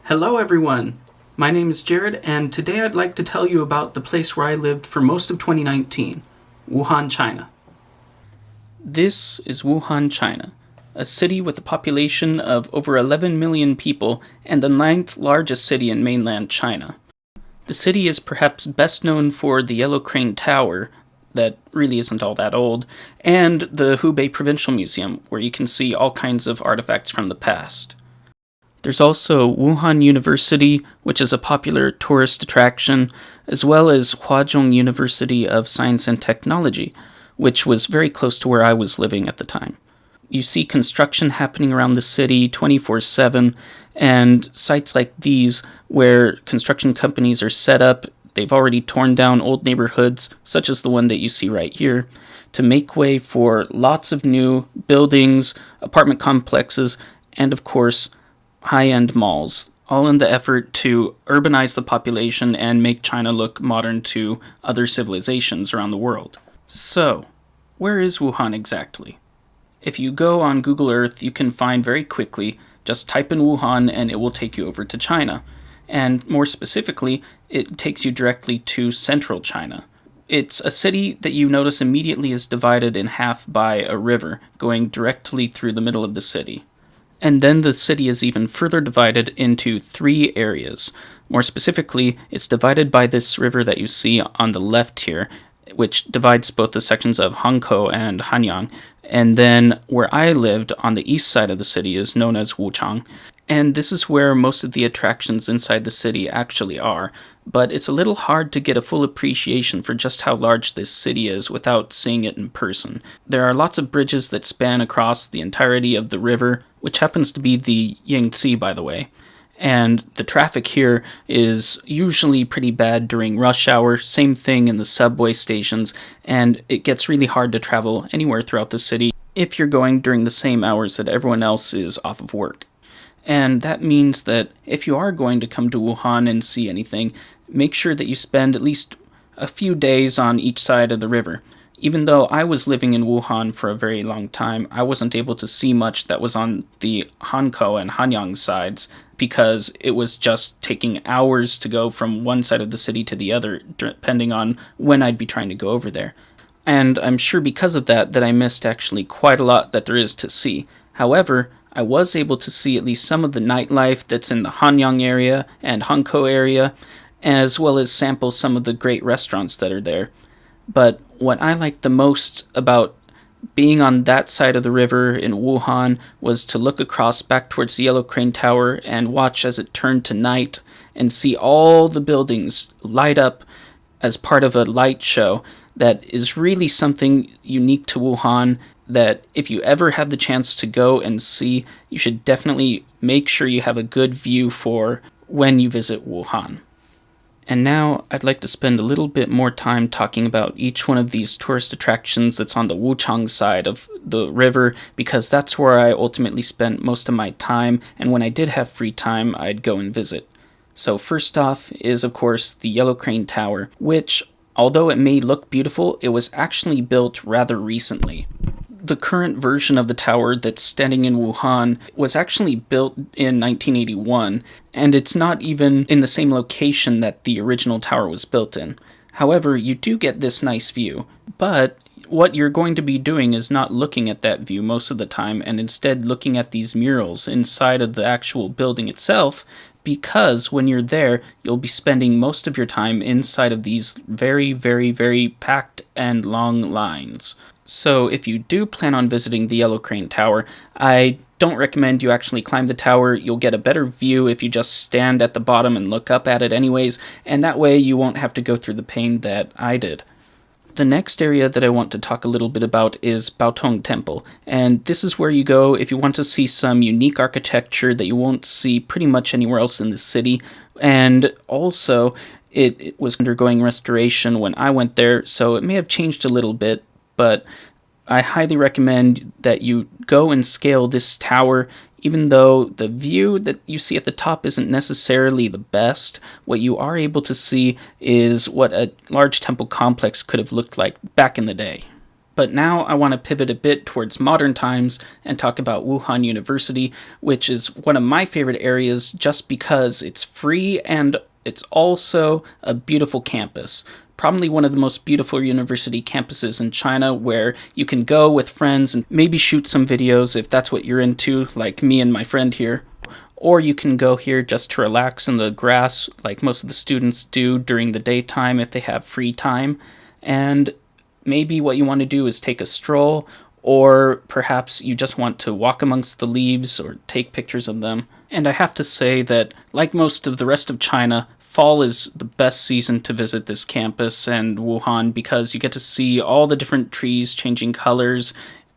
Hello everyone! My name is Jared, and today I'd like to tell you about the place where I lived for most of 2019, Wuhan, China. This is Wuhan, China, a city with a population of over 11 million people and the 9th largest city in mainland China. The city is perhaps best known for the Yellow Crane Tower, that really isn't all that old, and the Hubei Provincial Museum, where you can see all kinds of artifacts from the past. There's also Wuhan University, which is a popular tourist attraction, as well as Huazhong University of Science and Technology, which was very close to where I was living at the time. You see construction happening around the city 24/7, and sites like these where construction companies are set up, they've already torn down old neighborhoods, such as the one that you see right here, to make way for lots of new buildings, apartment complexes, and of course, high-end malls, all in the effort to urbanize the population and make China look modern to other civilizations around the world. So, where is Wuhan exactly? If you go on Google Earth, you can find very quickly, just type in Wuhan and it will take you over to China. And more specifically, it takes you directly to central China. It's a city that you notice immediately is divided in half by a river going directly through the middle of the city. And then the city is even further divided into 3 areas. More specifically, it's divided by this river that you see on the left here, which divides both the sections of Hankou and Hanyang. And then where I lived on the east side of the city is known as Wuchang. And this is where most of the attractions inside the city actually are, but it's a little hard to get a full appreciation for just how large this city is without seeing it in person. There are lots of bridges that span across the entirety of the river, which happens to be the Yangtze, by the way. And the traffic here is usually pretty bad during rush hour, same thing in the subway stations, and it gets really hard to travel anywhere throughout the city if you're going during the same hours that everyone else is off of work. And that means that if you are going to come to Wuhan and see anything, make sure that you spend at least a few days on each side of the river. Even though I was living in Wuhan for a very long time, I wasn't able to see much that was on the Hankou and Hanyang sides because it was just taking hours to go from one side of the city to the other, depending on when I'd be trying to go over there. And I'm sure because of that I missed actually quite a lot that there is to see. However, I was able to see at least some of the nightlife that's in the Hanyang area and Hankou area, as well as sample some of the great restaurants that are there. But what I liked the most about being on that side of the river in Wuhan was to look across back towards the Yellow Crane Tower and watch as it turned to night and see all the buildings light up as part of a light show that is really something unique to Wuhan that if you ever have the chance to go and see, you should definitely make sure you have a good view for when you visit Wuhan. And now I'd like to spend a little bit more time talking about each one of these tourist attractions that's on the Wuchang side of the river, because that's where I ultimately spent most of my time, and when I did have free time, I'd go and visit. So first off is, of course, the Yellow Crane Tower, which, although it may look beautiful, it was actually built rather recently. The current version of the tower that's standing in Wuhan was actually built in 1981, and it's not even in the same location that the original tower was built in. However, you do get this nice view, but what you're going to be doing is not looking at that view most of the time, and instead looking at these murals inside of the actual building itself, because when you're there, you'll be spending most of your time inside of these very, very, very packed and long lines. So if you do plan on visiting the Yellow Crane Tower, I don't recommend you actually climb the tower. You'll get a better view if you just stand at the bottom and look up at it anyways, and that way you won't have to go through the pain that I did. The next area that I want to talk a little bit about is Baotong Temple, and this is where you go if you want to see some unique architecture that you won't see pretty much anywhere else in the city, and also it was undergoing restoration when I went there, so it may have changed a little bit, but I highly recommend that you go and scale this tower. Even though the view that you see at the top isn't necessarily the best, what you are able to see is what a large temple complex could have looked like back in the day. But now I want to pivot a bit towards modern times and talk about Wuhan University, which is one of my favorite areas just because it's free and it's also a beautiful campus. Probably one of the most beautiful university campuses in China, where you can go with friends and maybe shoot some videos if that's what you're into, like me and my friend here. Or you can go here just to relax in the grass, like most of the students do during the daytime if they have free time. And maybe what you want to do is take a stroll, or perhaps you just want to walk amongst the leaves or take pictures of them. And I have to say that, like most of the rest of China, fall is the best season to visit this campus and Wuhan because you get to see all the different trees changing colors.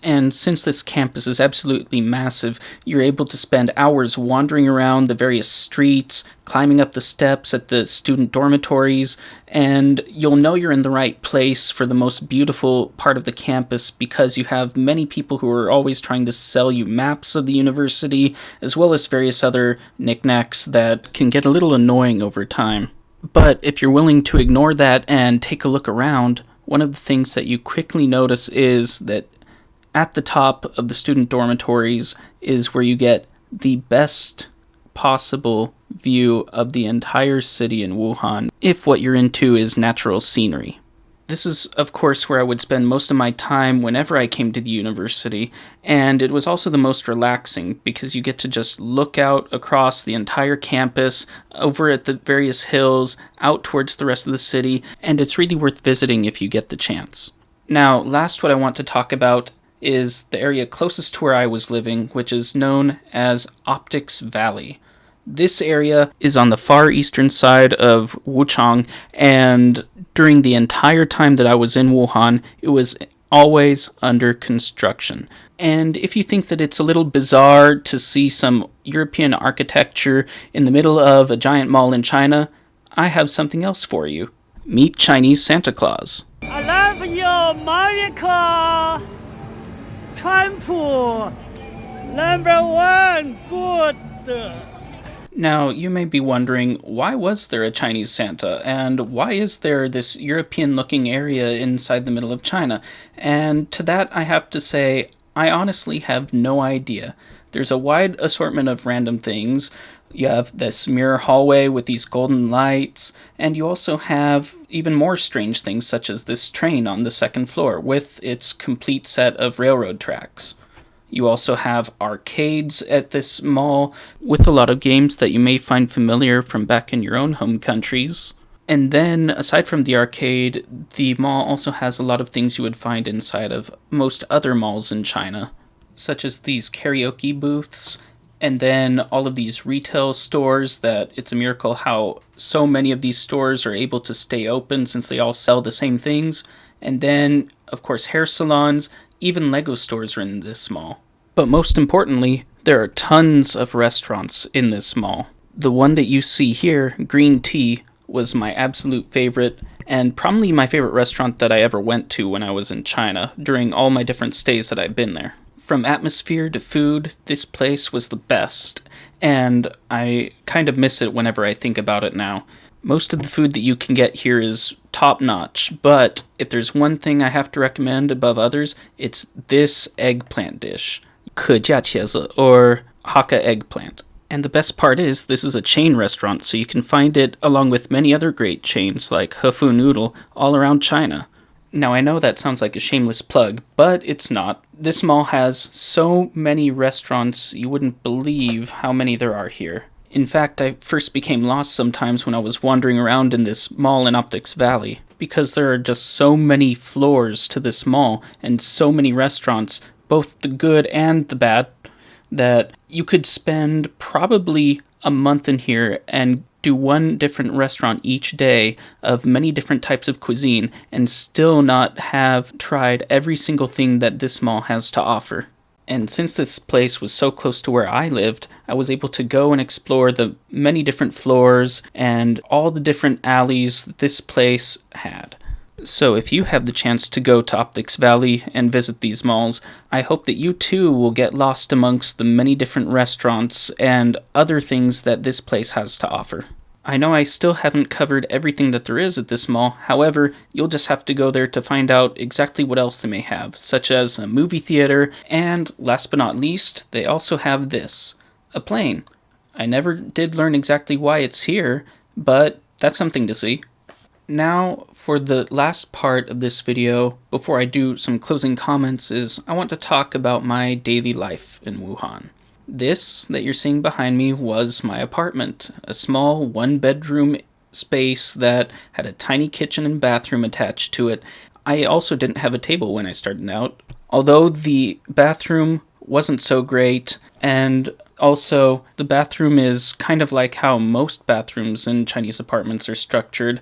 And since this campus is absolutely massive, you're able to spend hours wandering around the various streets, climbing up the steps at the student dormitories, and you'll know you're in the right place for the most beautiful part of the campus because you have many people who are always trying to sell you maps of the university, as well as various other knickknacks that can get a little annoying over time. But if you're willing to ignore that and take a look around, one of the things that you quickly notice is that at the top of the student dormitories is where you get the best possible view of the entire city in Wuhan, if what you're into is natural scenery. This is, of course, where I would spend most of my time whenever I came to the university, and it was also the most relaxing because you get to just look out across the entire campus, over at the various hills, out towards the rest of the city, and it's really worth visiting if you get the chance. Now, last what I want to talk about is the area closest to where I was living, which is known as Optics Valley. This area is on the far eastern side of Wuchang, and during the entire time that I was in Wuhan, it was always under construction. And if you think that it's a little bizarre to see some European architecture in the middle of a giant mall in China, I have something else for you. Meet Chinese Santa Claus. I love you, America! Trump, #1, good. Now, you may be wondering, why was there a Chinese Santa, and why is there this European-looking area inside the middle of China? And to that, I have to say, I honestly have no idea. There's a wide assortment of random things. You have this mirror hallway with these golden lights, and you also have even more strange things such as this train on the second floor with its complete set of railroad tracks. You also have arcades at this mall with a lot of games that you may find familiar from back in your own home countries. And then, aside from the arcade, the mall also has a lot of things you would find inside of most other malls in China, such as these karaoke booths, and then all of these retail stores that it's a miracle how so many of these stores are able to stay open since they all sell the same things. And then, of course, hair salons, even Lego stores are in this mall. But most importantly, there are tons of restaurants in this mall. The one that you see here, Green Tea, was my absolute favorite, and probably my favorite restaurant that I ever went to when I was in China, during all my different stays that I've been there. From atmosphere to food, this place was the best, and I kind of miss it whenever I think about it now. Most of the food that you can get here is top-notch, but if there's one thing I have to recommend above others, it's this eggplant dish, 可价茄子, or Hakka eggplant. And the best part is, this is a chain restaurant, so you can find it along with many other great chains like Hefu Noodle all around China. Now, I know that sounds like a shameless plug, but it's not. This mall has so many restaurants, you wouldn't believe how many there are here. In fact, I first became lost sometimes when I was wandering around in this mall in Optics Valley, because there are just so many floors to this mall, and so many restaurants, both the good and the bad, that you could spend probably a month in here and do one different restaurant each day of many different types of cuisine and still not have tried every single thing that this mall has to offer. And since this place was so close to where I lived, I was able to go and explore the many different floors and all the different alleys that this place had. So if you have the chance to go to Optics Valley and visit these malls, I hope that you too will get lost amongst the many different restaurants and other things that this place has to offer. I know I still haven't covered everything that there is at this mall, however, you'll just have to go there to find out exactly what else they may have, such as a movie theater, and last but not least, they also have this, a plane. I never did learn exactly why it's here, but that's something to see. Now, for the last part of this video, before I do some closing comments, is I want to talk about my daily life in Wuhan. This that you're seeing behind me was my apartment, a small one-bedroom space that had a tiny kitchen and bathroom attached to it. I also didn't have a table when I started out, although the bathroom wasn't so great, and also the bathroom is kind of like how most bathrooms in Chinese apartments are structured.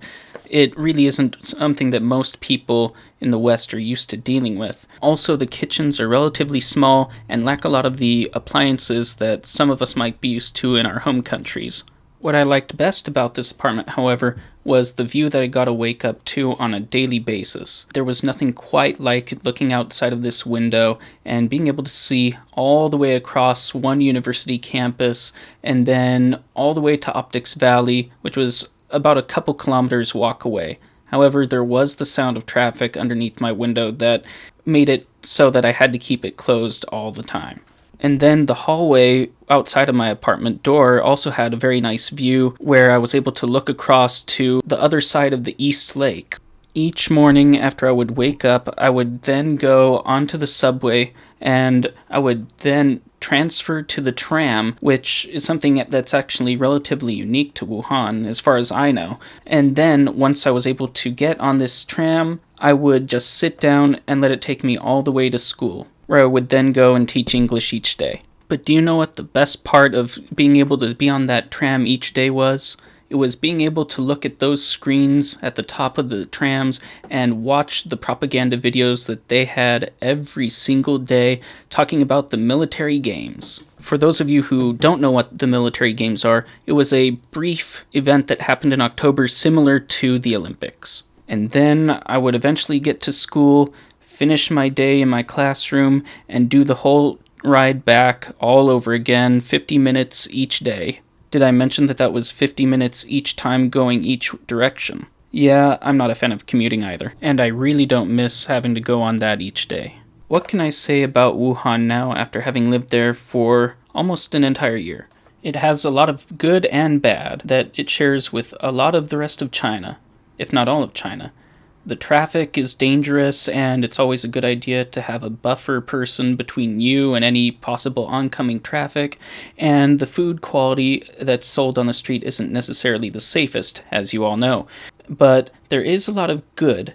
It really isn't something that most people in the West are used to dealing with. Also, the kitchens are relatively small and lack a lot of the appliances that some of us might be used to in our home countries. What I liked best about this apartment, however, was the view that I got to wake up to on a daily basis. There was nothing quite like looking outside of this window and being able to see all the way across one university campus and then all the way to Optics Valley, which was about a couple kilometers walk away. However, there was the sound of traffic underneath my window that made it so that I had to keep it closed all the time. And then the hallway outside of my apartment door also had a very nice view where I was able to look across to the other side of the East Lake. Each morning after I would wake up, I would then go onto the subway and I would then transfer to the tram, which is something that's actually relatively unique to Wuhan, as far as I know. And then, once I was able to get on this tram, I would just sit down and let it take me all the way to school, where I would then go and teach English each day. But do you know what the best part of being able to be on that tram each day was? It was being able to look at those screens at the top of the trams and watch the propaganda videos that they had every single day talking about the military games. For those of you who don't know what the military games are, it was a brief event that happened in October similar to the Olympics. And then I would eventually get to school, finish my day in my classroom, and do the whole ride back all over again, 50 minutes each day. Did I mention that that was 50 minutes each time going each direction? Yeah, I'm not a fan of commuting either, and I really don't miss having to go on that each day. What can I say about Wuhan now after having lived there for almost an entire year? It has a lot of good and bad that it shares with a lot of the rest of China, if not all of China. The traffic is dangerous, and it's always a good idea to have a buffer person between you and any possible oncoming traffic, and the food quality that's sold on the street isn't necessarily the safest, as you all know. But there is a lot of good.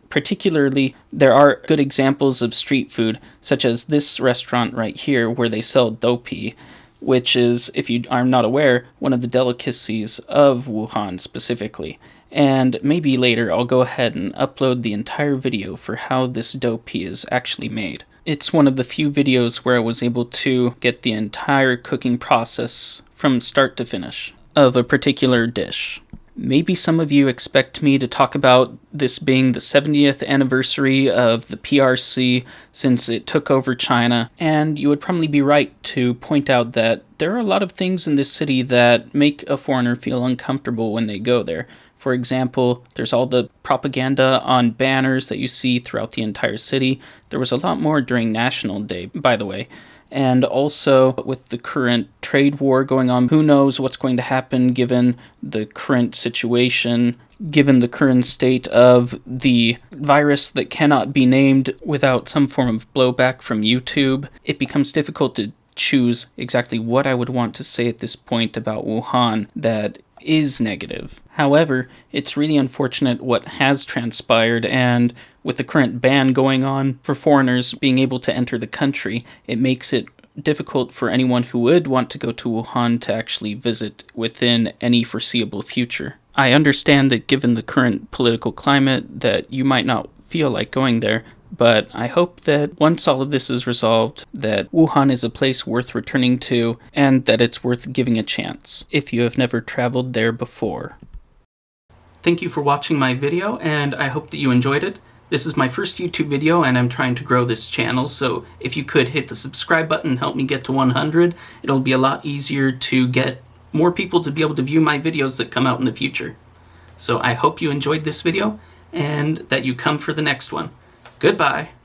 Particularly, there are good examples of street food, such as this restaurant right here where they sell doupi, which is, if you are not aware, one of the delicacies of Wuhan specifically. And maybe later I'll go ahead and upload the entire video for how this doupi is actually made. It's one of the few videos where I was able to get the entire cooking process from start to finish of a particular dish. Maybe some of you expect me to talk about this being the 70th anniversary of the PRC since it took over China, and you would probably be right to point out that there are a lot of things in this city that make a foreigner feel uncomfortable when they go there. For example, there's all the propaganda on banners that you see throughout the entire city. There was a lot more during National Day, by the way. And also, with the current trade war going on, who knows what's going to happen given the current situation, given the current state of the virus that cannot be named without some form of blowback from YouTube. It becomes difficult to choose exactly what I would want to say at this point about Wuhan that is negative. However, it's really unfortunate what has transpired, and with the current ban going on for foreigners being able to enter the country, it makes it difficult for anyone who would want to go to Wuhan to actually visit within any foreseeable future. I understand that given the current political climate that you might not feel like going there, but I hope that once all of this is resolved, that Wuhan is a place worth returning to, and that it's worth giving a chance, if you have never traveled there before. Thank you for watching my video, and I hope that you enjoyed it. This is my first YouTube video, and I'm trying to grow this channel, so if you could hit the subscribe button and help me get to 100, it'll be a lot easier to get more people to be able to view my videos that come out in the future. So I hope you enjoyed this video and that you come for the next one. Goodbye.